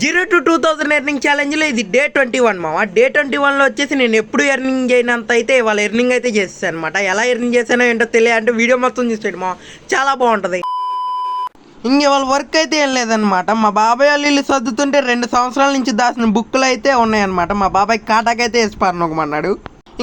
0 to 2000 earning ఛాలెంజ్లో ఇది day 21 మామ. Day 21లో వచ్చేసి నేను ఎప్పుడు ఎర్నింగ్ చేయనంత అయితే వాళ్ళ ఎర్నింగ్ అయితే చేస్తాను అనమాట. ఎలా ఎర్నింగ్ చేశానో ఏంటో తెలియాలంటే వీడియో మొత్తం చూసాడు మా, చాలా బాగుంటుంది. ఇంక వాళ్ళ వర్క్ అయితే ఏం లేదనమాట. మా బాబాయ్ వాళ్ళు ఇల్లు సర్దుతుంటే 2 సంవత్సరాల నుంచి దాచిన బుక్కులు అయితే ఉన్నాయన్నమాట. మా బాబాయ్ కాటాకైతే వేసి పారనొకమన్నాడు.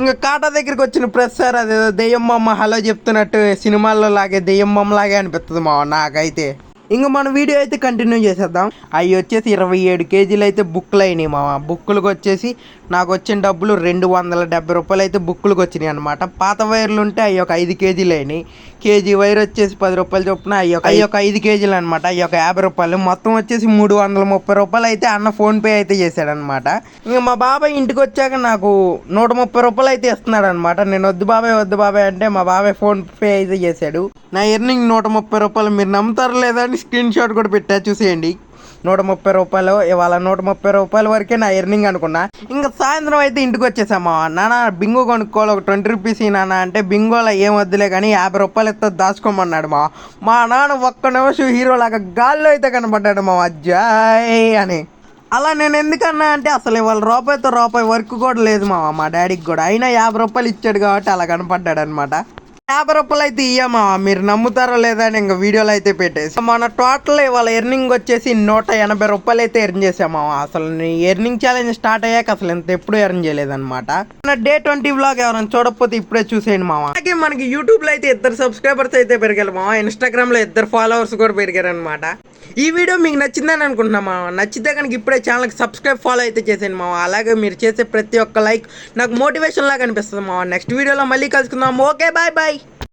ఇంకా కాటా దగ్గరికి వచ్చిన ప్రతిసారి అదేదో దెయ్యం బొమ్మ హలో చెప్తున్నట్టు సినిమాల్లో లాగే దెయ్యం బొమ్మ లాగే అనిపిస్తుంది మా నాకైతే. ఇంకా మన వీడియో అయితే కంటిన్యూ చేసేద్దాం. అవి వచ్చేసి 27 కేజీలు అయితే బుక్కులు అయినాయి మా. బుక్కులకు వచ్చేసి నాకు వచ్చిన డబ్బులు 270 రూపాయలు అయితే బుక్కులకు వచ్చినాయి అనమాట. పాత వైర్లు ఉంటే అవి ఒక 5 కేజీలు అయినాయి. కేజీ వైర్ వచ్చేసి 10 రూపాయలు చొప్పున అవి ఒక 5 కేజీలు అనమాట. అవి ఒక 50 రూపాయలు, మొత్తం వచ్చేసి 330 రూపాయలు అయితే అన్న ఫోన్పే అయితే చేశాడనమాట. ఇంకా మా బాబాయ్ ఇంటికి వచ్చాక నాకు 130 రూపాయలు అయితే ఇస్తున్నాడు అనమాట. నేను వద్దు బాబాయ్ అంటే మా బాబాయ్ ఫోన్పే అయితే చేశాడు. నా ఎర్నింగ్ 130 రూపాయలు. మీరు నమ్ముతారు లేదా అని స్క్రీన్ షాట్ కూడా పెట్టా, చూసేయండి. 130 రూపాయలు. ఇవాళ 130 రూపాయల వరకే నా ఎర్నింగ్ అనుకున్నా. ఇంకా సాయంత్రం అయితే ఇంటికి వచ్చేసామా. నాన్న బింగో కొనుక్కోవాలి, ఒక 20 రూపీస్ నాన్న అంటే బింగోలో ఏం వద్దులే కానీ 50 రూపాయలు ఎత్త దాచుకోమన్నాడు మా నాన్న. ఒక్క నిమిషం హీరోలాగా గాల్లో అయితే కనపడ్డాడు మా అజ్జాయ్ అని. అలా నేను ఎందుకన్నా అంటే అసలు ఇవాళ రూపాయి వర్క్ కూడా లేదు మా డాడీకి కూడా. అయినా 50 రూపాయలు ఇచ్చాడు కాబట్టి అలా కనపడ్డాడు అనమాట. 50 రూపాయలు అయితే ఇయ్యమా, మీరు నమ్ముతారో లేదా అని ఇంకా వీడియోలో అయితే పెట్టేసి మన టోటల్ ఇవాళ ఎర్నింగ్ వచ్చేసి 180 రూపాయలు అయితే ఎర్న్ చేసామా. అసలు ఎర్నింగ్ ఛాలెంజ్ స్టార్ట్ అయ్యాక అసలు ఇంత ఎప్పుడు ఎర్న్ చేయలేదన్నమాట. డే 20 వ్లాగ్ ఎవరైనా చూడకపోతే ఇప్పుడే చూసేయండి మామ. అలాగే మనకి యూట్యూబ్లో అయితే 2 సబ్స్క్రైబర్స్ అయితే పెరిగారు మామ. ఇన్స్టాగ్రామ్లో 2 ఫాలోవర్స్ కూడా పెరిగారు అనమాట. ఈ వీడియో మీకు నచ్చిందని అనుకుంటున్నా మామ. నచ్చితే కనుక ఇప్పుడే ఛానల్కి సబ్స్క్రైబ్ ఫాలో అయితే చేసేయండి మామ. అలాగే మీరు చేసే ప్రతి ఒక్క లైక్ నాకు మోటివేషన్ లాగా అనిపిస్తుంది మామ. నెక్స్ట్ వీడియోలో మళ్ళీ కలుసుకుందాం. Okay, bye.